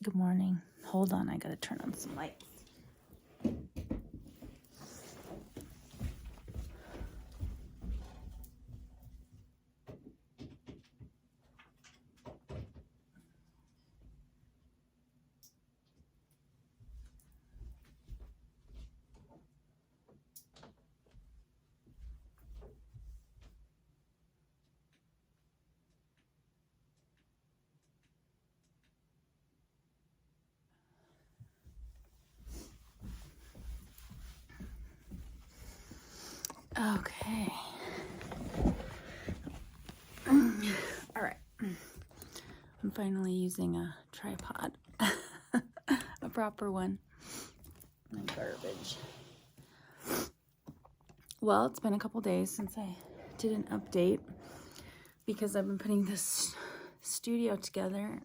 Good morning. Hold on, I gotta turn on some lights. Okay. All right. I'm finally using a tripod, a proper one. My garbage. Well, it's been a couple days since I did an update because I've been putting this studio together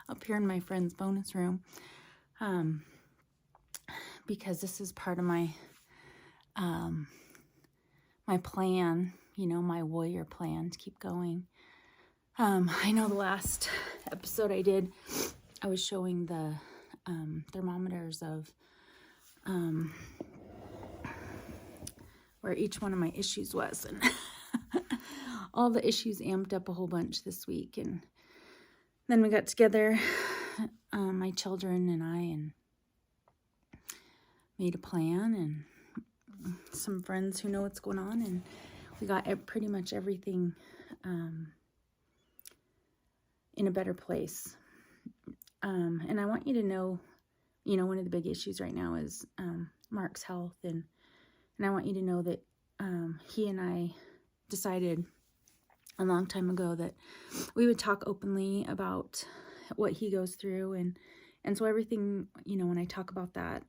up here in my friend's bonus room. Because this is part of my my plan, my warrior plan to keep going. I know the last episode I did, I was showing the thermometers of where each one of my issues was, and all the issues amped up a whole bunch this week. And then we got together, my children and I, and made a plan, and some friends who know what's going on, and we got pretty much everything in a better place. And I want you to know, one of the big issues right now is Mark's health, and I want you to know that he and I decided a long time ago that we would talk openly about what he goes through, and so everything, when I talk about that,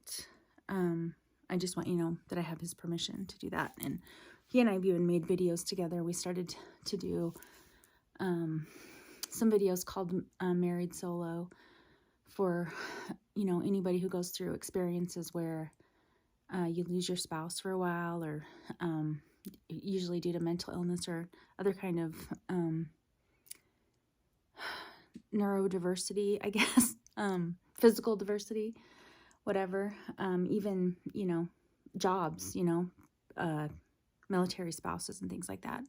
I just want you to know that I have his permission to do that. And he and I have even made videos together. We started to do some videos called Married Solo for, anybody who goes through experiences where you lose your spouse for a while, or usually due to mental illness or other kind of neurodiversity, I guess, physical diversity, whatever, even, jobs, military spouses and things like that.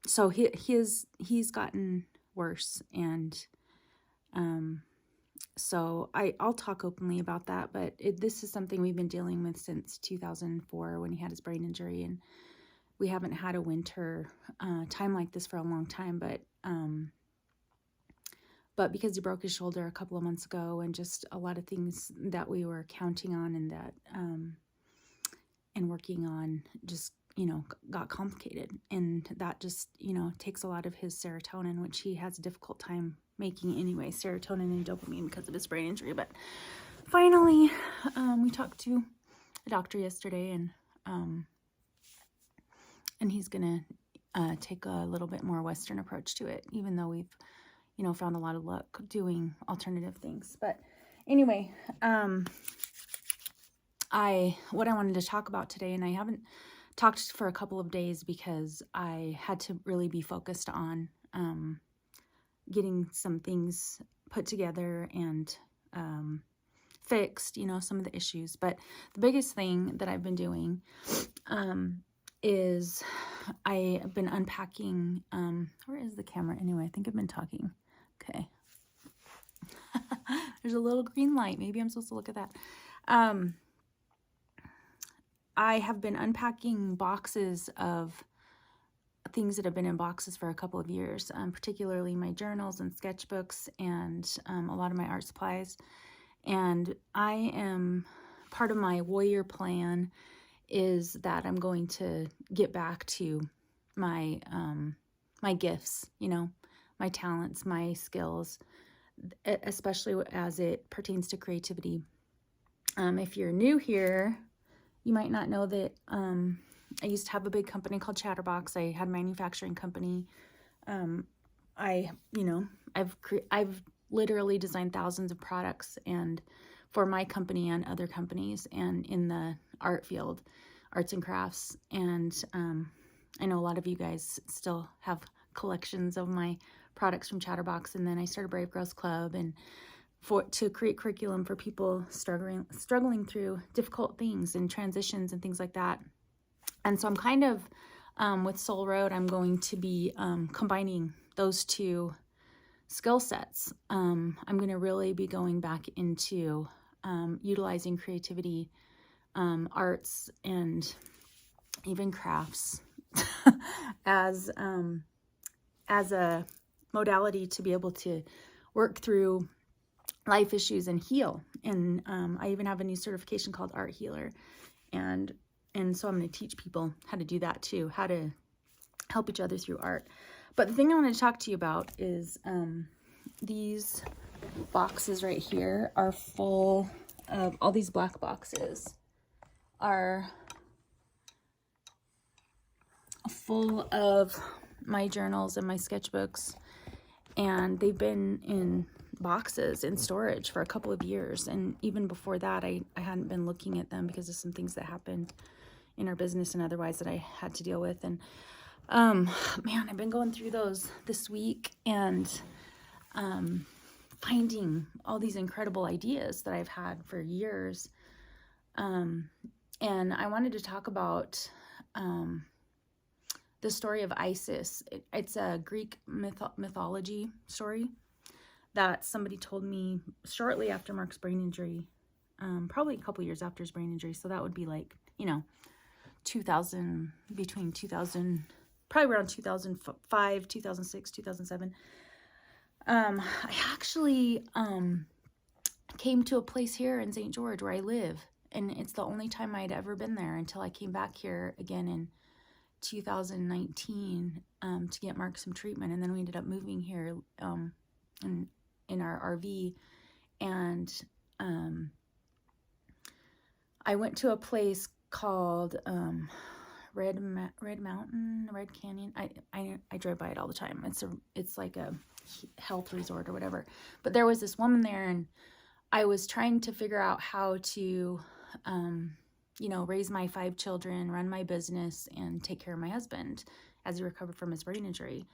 So he's gotten worse, and so I'll talk openly about that, but this is something we've been dealing with since 2004 when he had his brain injury, and we haven't had a winter time like this for a long time, but because he broke his shoulder a couple of months ago, and just a lot of things that we were counting on and that and working on just got complicated, and that just takes a lot of his serotonin, which he has a difficult time making anyway, serotonin and dopamine, because of his brain injury. But finally, we talked to a doctor yesterday, and he's gonna take a little bit more Western approach to it, even though we've found a lot of luck doing alternative things. But anyway, what I wanted to talk about today, and I haven't talked for a couple of days because I had to really be focused on getting some things put together and fixed, some of the issues. But the biggest thing that I've been doing is I have been unpacking, where is the camera anyway? I think I've been talking. Okay. There's a little green light. Maybe I'm supposed to look at that. I have been unpacking boxes of things that have been in boxes for a couple of years, particularly my journals and sketchbooks and a lot of my art supplies. And part of my warrior plan is that I'm going to get back to my my gifts, my talents, my skills, especially as it pertains to creativity. If you're new here, you might not know that I used to have a big company called Chatterbox. I had a manufacturing company. I've literally designed thousands of products, and for my company and other companies, and in the art field, arts and crafts. And I know a lot of you guys still have collections of my products from Chatterbox, and then I started Brave Girls Club, and to create curriculum for people struggling through difficult things and transitions and things like that. And so I'm kind of, with Soul Road, I'm going to be combining those two skill sets. I'm going to really be going back into utilizing creativity, arts, and even crafts as a modality to be able to work through life issues and heal. And I even have a new certification called Art Healer, and so I'm going to teach people how to do that too, how to help each other through art. But the thing I want to talk to you about is these boxes right here are full of, all these black boxes are full of my journals and my sketchbooks, and they've been in boxes in storage for a couple of years. And even before that, I hadn't been looking at them because of some things that happened in our business and otherwise that I had to deal with. And man, I've been going through those this week and finding all these incredible ideas that I've had for years. And I wanted to talk about the story of Isis. It's a Greek mythology story that somebody told me shortly after Mark's brain injury, probably a couple years after his brain injury. So that would be like, 2000, probably around 2005, 2006, 2007. I actually came to a place here in St. George where I live, and it's the only time I'd ever been there until I came back here again in 2019 to get Mark some treatment. And then we ended up moving here in our RV, and I went to a place called Red Canyon. I drive by it all the time. It's like a health resort or whatever. But there was this woman there, and I was trying to figure out how to raise my 5 children, run my business, and take care of my husband as he recovered from his brain injury.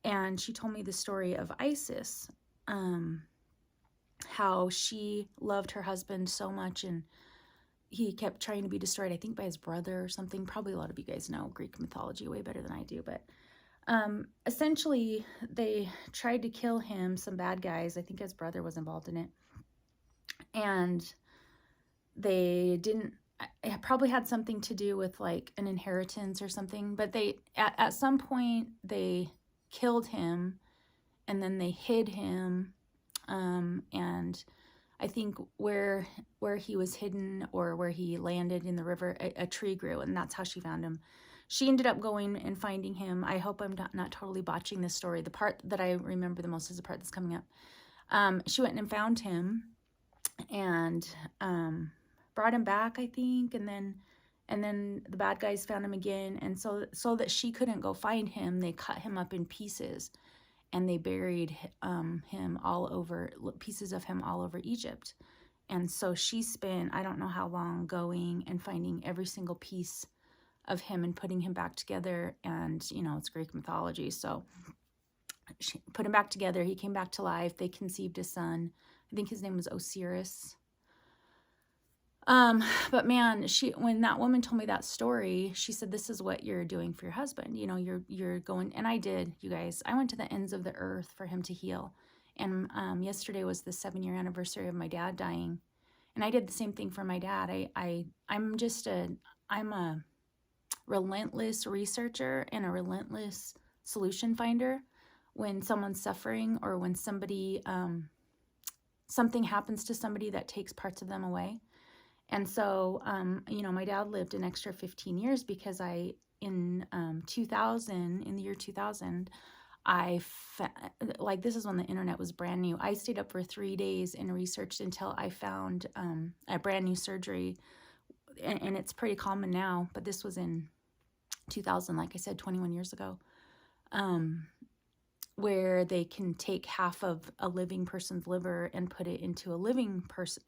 And she told me the story of Isis, how she loved her husband so much, and he kept trying to be destroyed, I think by his brother or something. Probably a lot of you guys know Greek mythology way better than I do, but essentially they tried to kill him, some bad guys. I think his brother was involved in it. And they didn't, it probably had something to do with like an inheritance or something, but they, at some point they killed him, and then they hid him, and I think where he was hidden, or where he landed in the river, a tree grew, and that's how she found him. She ended up going and finding him. I hope I'm not totally botching this story. The part that I remember the most is the part that's coming up. She went and found him, and brought him back, I think, and then the bad guys found him again, and so that she couldn't go find him, they cut him up in pieces, and they buried pieces of him all over Egypt. And so she spent, I don't know how long, going and finding every single piece of him and putting him back together. And, it's Greek mythology. So she put him back together. He came back to life. They conceived a son. I think his name was Osiris. But man, when that woman told me that story, she said, this is what you're doing for your husband. You're going, and I did, you guys, I went to the ends of the earth for him to heal. And, yesterday was the 7-year anniversary of my dad dying. And I did the same thing for my dad. I'm a relentless researcher and a relentless solution finder. When someone's suffering, or when somebody, something happens to somebody that takes parts of them away. And so, my dad lived an extra 15 years because in the year 2000, this is when the internet was brand new. I stayed up for 3 days and researched until I found a brand new surgery, and it's pretty common now, but this was in 2000, like I said, 21 years ago, where they can take half of a living person's liver and put it into a living person,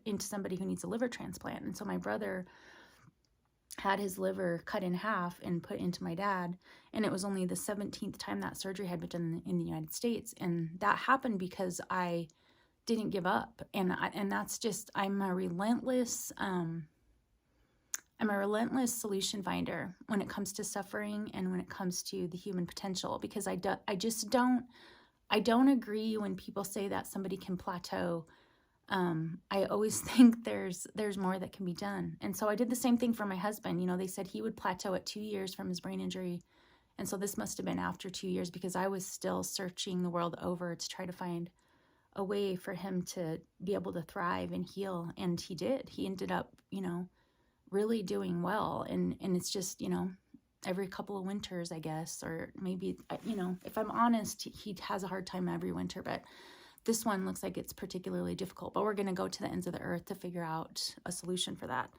into somebody who needs a liver transplant. And so my brother had his liver cut in half and put into my dad. And it was only the 17th time that surgery had been done in the United States. And that happened because I didn't give up. And that's just, I'm a relentless solution finder when it comes to suffering and when it comes to the human potential, because I don't agree when people say that somebody can plateau. I always think there's more that can be done. And so I did the same thing for my husband. You know, they said he would plateau at 2 years from his brain injury. And so this must have been after 2 years, because I was still searching the world over to try to find a way for him to be able to thrive and heal. And he did. He ended up, you know, really doing well. And it's just, you know, every couple of winters, I guess, or maybe, you know, if I'm honest, he has a hard time every winter, but this one looks like it's particularly difficult. But we're going to go to the ends of the earth to figure out a solution for that.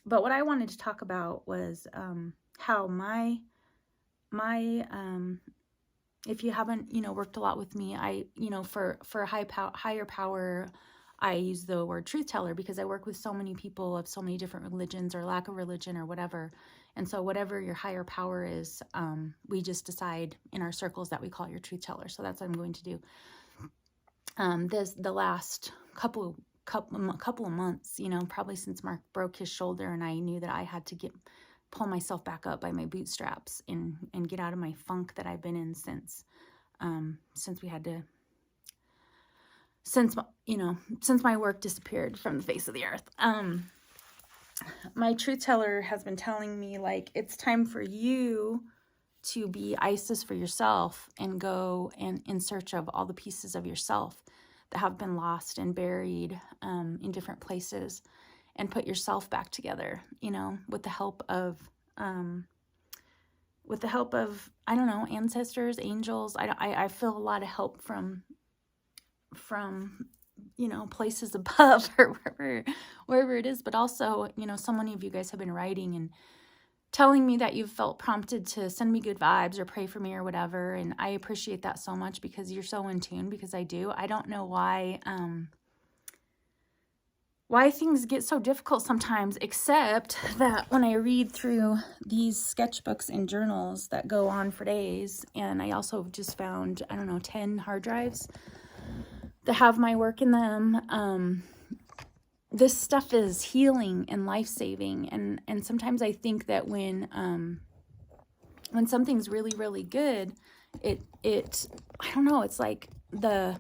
But what I wanted to talk about was how my if you haven't, you know, worked a lot with me, I, you know, for higher power, I use the word truth teller, because I work with so many people of so many different religions or lack of religion or whatever. And so whatever your higher power is, we just decide in our circles that we call your truth teller. So that's what I'm going to do. The last couple of months, you know, probably since Mark broke his shoulder and I knew that I had to pull myself back up by my bootstraps and get out of my funk that I've been in since my work disappeared from the face of the earth. My truth teller has been telling me, like, it's time for you to be Isis for yourself and go and in search of all the pieces of yourself that have been lost and buried in different places, and put yourself back together, you know, with the help of, I don't know, ancestors, angels. I feel a lot of help from, you know, places above or wherever it is. But also, you know, so many of you guys have been writing and telling me that you've felt prompted to send me good vibes or pray for me or whatever. And I appreciate that so much, because you're so in tune, because I do. I don't know why things get so difficult sometimes, except that when I read through these sketchbooks and journals that go on for days, and I also just found, I don't know, 10 hard drives that have my work in them. This stuff is healing and life-saving. And sometimes I think that when something's really, really good, it I don't know, it's like the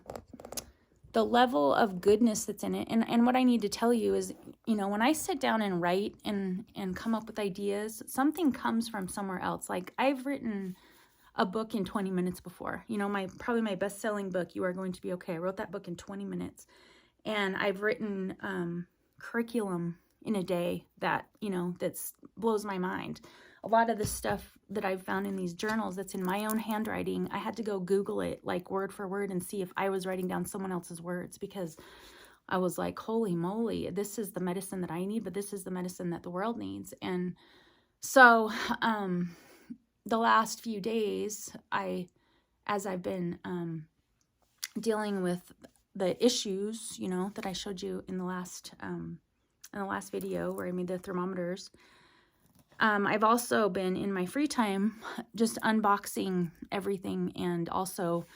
level of goodness that's in it. And what I need to tell you is, you know, when I sit down and write and come up with ideas, something comes from somewhere else. Like, I've written a book in 20 minutes before. You know, probably my best-selling book, You Are Going to Be Okay. I wrote that book in 20 minutes. And I've written curriculum in a day that, you know, blows my mind. A lot of the stuff that I've found in these journals that's in my own handwriting, I had to go Google it, like, word for word, and see if I was writing down someone else's words, because I was like, holy moly, this is the medicine that I need, but this is the medicine that the world needs. And so the last few days, as I've been dealing with the issues, you know, that I showed you in the last video where I made the thermometers, I've also been in my free time just unboxing everything. And also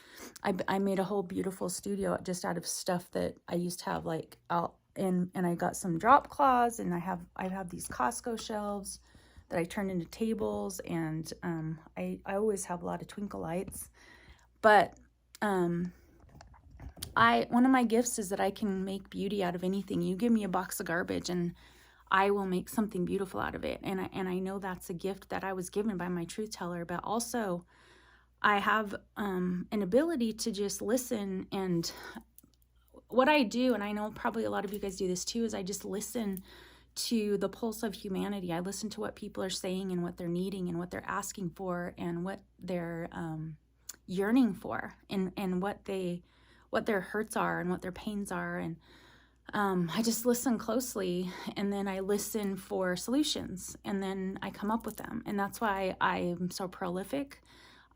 I made a whole beautiful studio just out of stuff that I used to have, like, out, and I got some drop cloths, and I have these Costco shelves that I turned into tables, and I always have a lot of twinkle lights. But one of my gifts is that I can make beauty out of anything. You give me a box of garbage and I will make something beautiful out of it. And I know that's a gift that I was given by my truth teller, but also I have an ability to just listen. And what I do, and I know probably a lot of you guys do this too, is I just listen to the pulse of humanity. I listen to what people are saying and what they're needing and what they're asking for and what they're yearning for, and what their hurts are and what their pains are. And I just listen closely, and then I listen for solutions, and then I come up with them. And that's why I'm so prolific.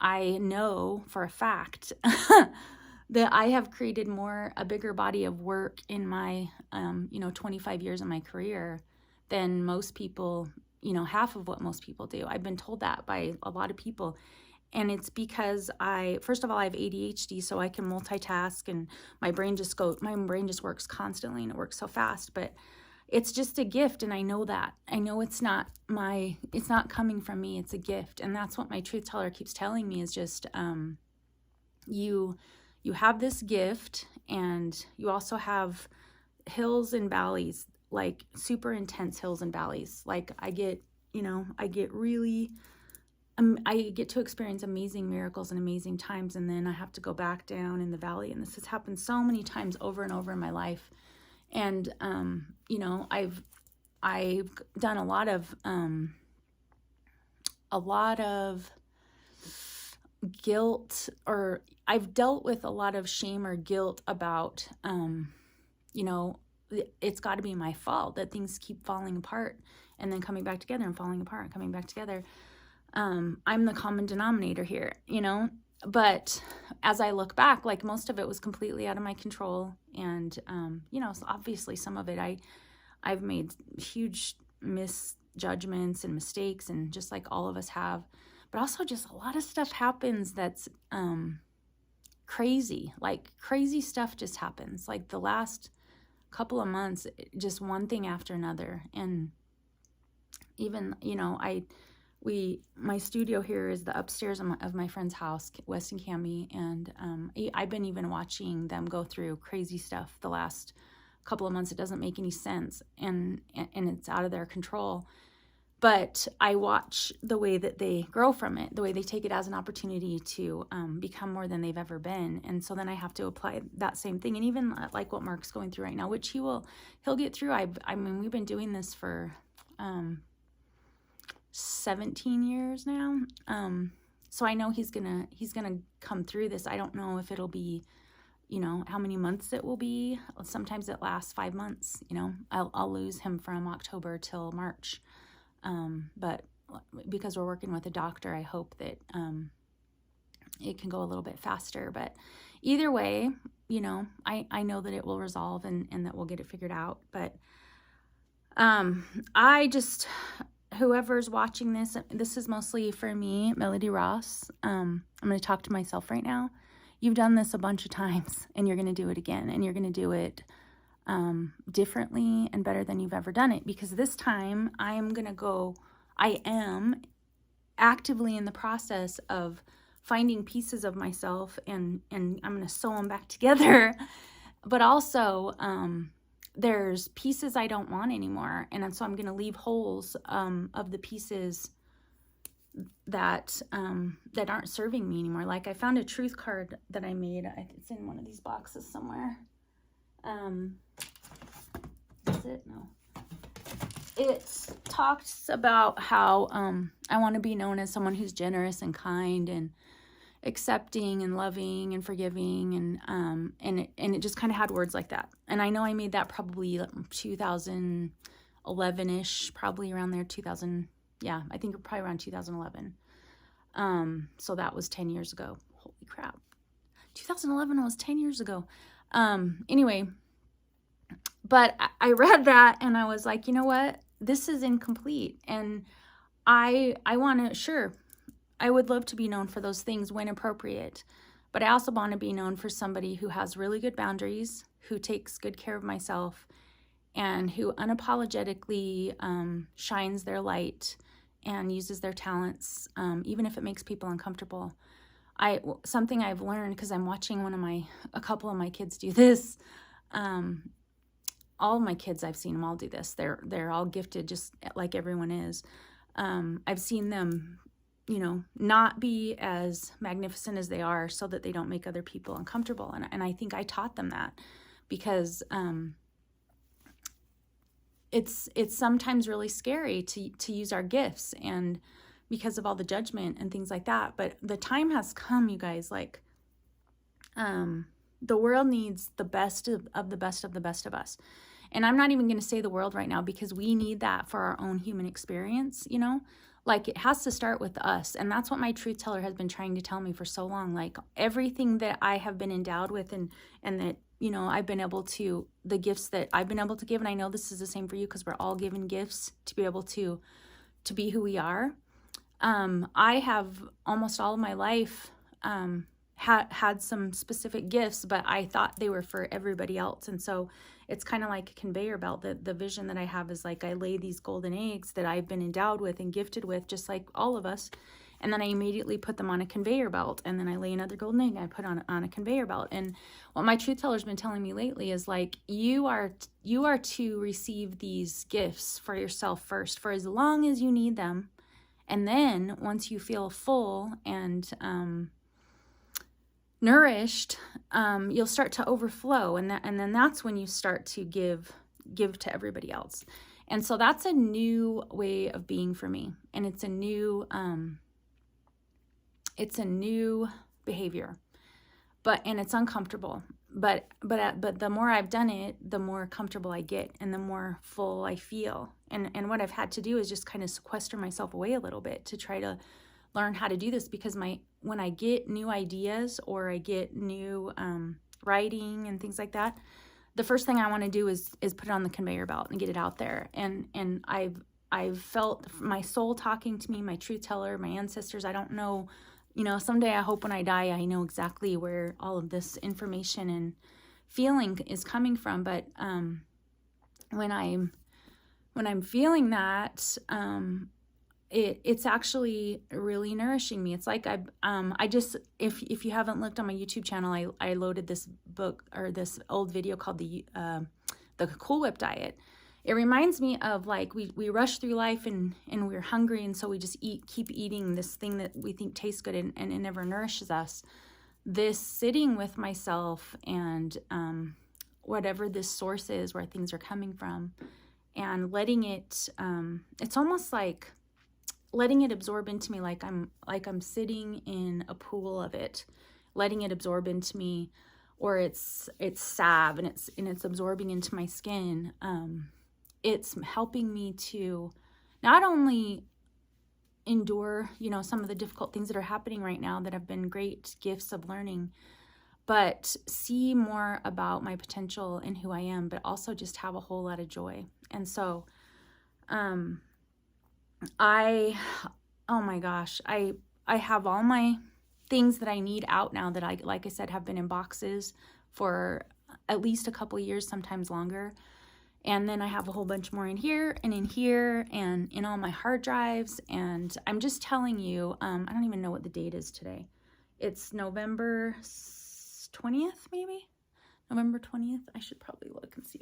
I know for a fact that I have created a bigger body of work in my 25 years of my career than most people, you know, half of what most people do. I've been told that by a lot of people. And it's because first of all, I have ADHD, so I can multitask, and my brain just works constantly, and it works so fast. But it's just a gift, and I know that. I know it's not coming from me. It's a gift, and that's what my truth teller keeps telling me is just you have this gift, and you also have hills and valleys, like super intense hills and valleys. Like I get to experience amazing miracles and amazing times, and then I have to go back down in the valley. And this has happened so many times over and over in my life. And you know, I've done a lot of guilt, or I've dealt with a lot of shame or guilt about you know, it's got to be my fault that things keep falling apart and then coming back together and falling apart and coming back together. I'm the common denominator here, you know, but as I look back, like most of it was completely out of my control. And, you know, so obviously some of it, I've made huge misjudgments and mistakes, and just like all of us have, but also just a lot of stuff happens that's, crazy, like crazy stuff just happens. Like the last couple of months, just one thing after another. And even, you know, my studio here is the upstairs of my friend's house, West and Cami, and I've been even watching them go through crazy stuff the last couple of months. It doesn't make any sense, and it's out of their control. But I watch the way that they grow from it, the way they take it as an opportunity to become more than they've ever been. And so then I have to apply that same thing. And even like what Mark's going through right now, which he'll get through. I mean, we've been doing this for 17 years now. So I know he's gonna come through this. I don't know if it'll be, you know, how many months it will be. Sometimes it lasts 5 months. You know, I'll lose him from October till March. But because we're working with a doctor, I hope that it can go a little bit faster. But either way, you know, I know that it will resolve, and that we'll get it figured out. But whoever's watching this is mostly for me, Melody Ross. I'm going to talk to myself right now. You've done this a bunch of times, and you're going to do it again, and you're going to do it differently and better than you've ever done it, because this time I am actively in the process of finding pieces of myself, and I'm going to sew them back together. But also, there's pieces I don't want anymore. And so I'm going to leave holes of the pieces that aren't serving me anymore. Like I found a truth card that I made. It's in one of these boxes somewhere. Is it? No. It talks about how I want to be known as someone who's generous and kind and accepting and loving and forgiving, and it just kind of had words like that. And I know I made that probably 2011-ish, probably around there. 2000, yeah, I think probably around 2011. So that was 10 years ago. Holy crap. 2011 was 10 years ago. Anyway, but I read that and I was like, you know what? This is incomplete. And I want to, sure, I would love to be known for those things when appropriate, but I also want to be known for somebody who has really good boundaries, who takes good care of myself, and who unapologetically shines their light and uses their talents, even if it makes people uncomfortable. Something I've learned, because I'm watching a couple of my kids do this. All of my kids, I've seen them all do this. They're all gifted just like everyone is. I've seen them, you know, not be as magnificent as they are so that they don't make other people uncomfortable. And I think I taught them that, because it's sometimes really scary to use our gifts, and because of all the judgment and things like that. But the time has come, you guys, like the world needs the best of the best of the best of us. And I'm not even going to say the world right now, because we need that for our own human experience, you know? Like, it has to start with us. And that's what my truth teller has been trying to tell me for so long. Like, everything that I have been endowed with and that, you know, I've been able to, the gifts that I've been able to give, and I know this is the same for you because we're all given gifts to be able to be who we are. I have almost all of my life had some specific gifts, but I thought they were for everybody else. And so it's kind of like a conveyor belt. The vision that I have is like I lay these golden eggs that I've been endowed with and gifted with, just like all of us. And then I immediately put them on a conveyor belt. And then I lay another golden egg I put on a conveyor belt. And what my truth teller's been telling me lately is like, you are to receive these gifts for yourself first, for as long as you need them. And then once you feel full and nourished, you'll start to overflow, and then that's when you start to give to everybody else. And so that's a new way of being for me, and it's a new behavior, and it's uncomfortable. But the more I've done it, the more comfortable I get, and the more full I feel. And what I've had to do is just kind of sequester myself away a little bit to try to learn how to do this, because when I get new ideas or I get new writing and things like that, the first thing I want to do is put it on the conveyor belt and get it out there. And I've felt my soul talking to me, my truth teller, my ancestors. I don't know, you know, someday I hope when I die, I know exactly where all of this information and feeling is coming from. But when I'm feeling that, it's actually really nourishing me. It's like I just, if you haven't looked on my YouTube channel, I loaded this book or this old video called the Cool Whip diet. It reminds me of like we rush through life and we're hungry, and so we just keep eating this thing that we think tastes good and it never nourishes us. This sitting with myself and whatever this source is where things are coming from, and letting it, it's almost like letting it absorb into me, like I'm sitting in a pool of it, letting it absorb into me, or it's salve and it's absorbing into my skin. It's helping me to not only endure, you know, some of the difficult things that are happening right now that have been great gifts of learning, but see more about my potential and who I am, but also just have a whole lot of joy. And so, oh my gosh, I have all my things that I need out now that like I said, have been in boxes for at least a couple of years, sometimes longer. And then I have a whole bunch more in here and in all my hard drives. And I'm just telling you, I don't even know what the date is today. It's November 20th, maybe? November 20th? I should probably look and see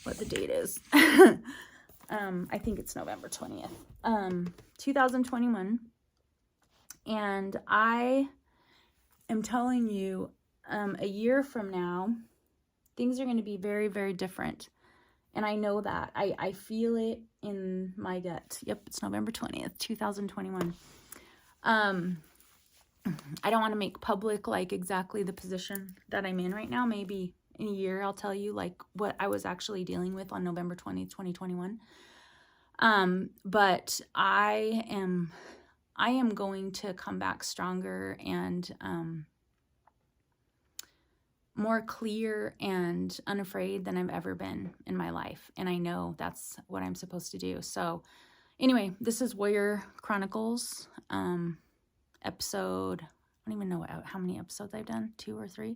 what the date is. I think it's November 20th, 2021. And I am telling you, a year from now, things are going to be very, very different. And I know that. I feel it in my gut. Yep, it's November 20th, 2021. I don't want to make public like exactly the position that I'm in right now. Maybe in a year I'll tell you like what I was actually dealing with on November 20th, 2021. But I am going to come back stronger and more clear and unafraid than I've ever been in my life. And I know that's what I'm supposed to do. So anyway, this is Warrior Chronicles, episode, I don't even know how many episodes I've done, 2 or 3.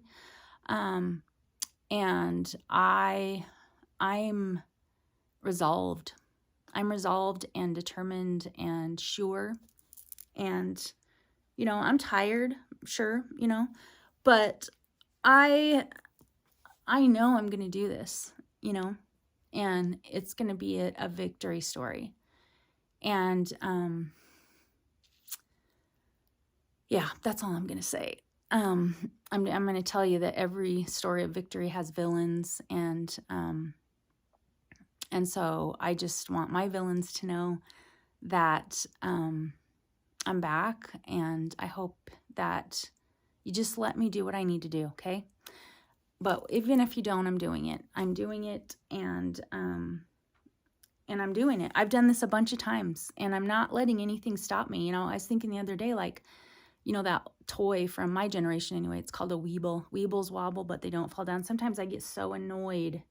And I'm resolved. I'm resolved and determined and sure. And, you know, I'm tired, sure, you know, but I know I'm going to do this, you know, and it's going to be a victory story. And, yeah, that's all I'm going to say. I'm going to tell you that every story of victory has villains, and so I just want my villains to know that, I'm back, and I hope that you just let me do what I need to do, okay? But even if you don't, I'm doing it. I'm doing it, and I'm doing it. I've done this a bunch of times, and I'm not letting anything stop me. You know, I was thinking the other day, like, you know, that toy from my generation anyway, it's called a Weeble. Weebles wobble, but they don't fall down. Sometimes I get so annoyed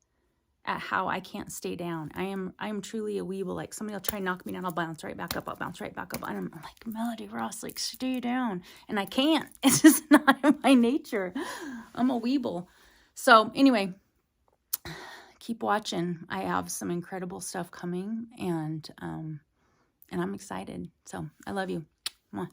at how I can't stay down. I am truly a Weeble. Like, somebody will try and knock me down, I'll bounce right back up. I'll bounce right back up. And I'm like, Melody Ross, like, stay down. And I can't. It's just not in my nature. I'm a Weeble. So anyway, keep watching. I have some incredible stuff coming, and I'm excited. So I love you. Mwah.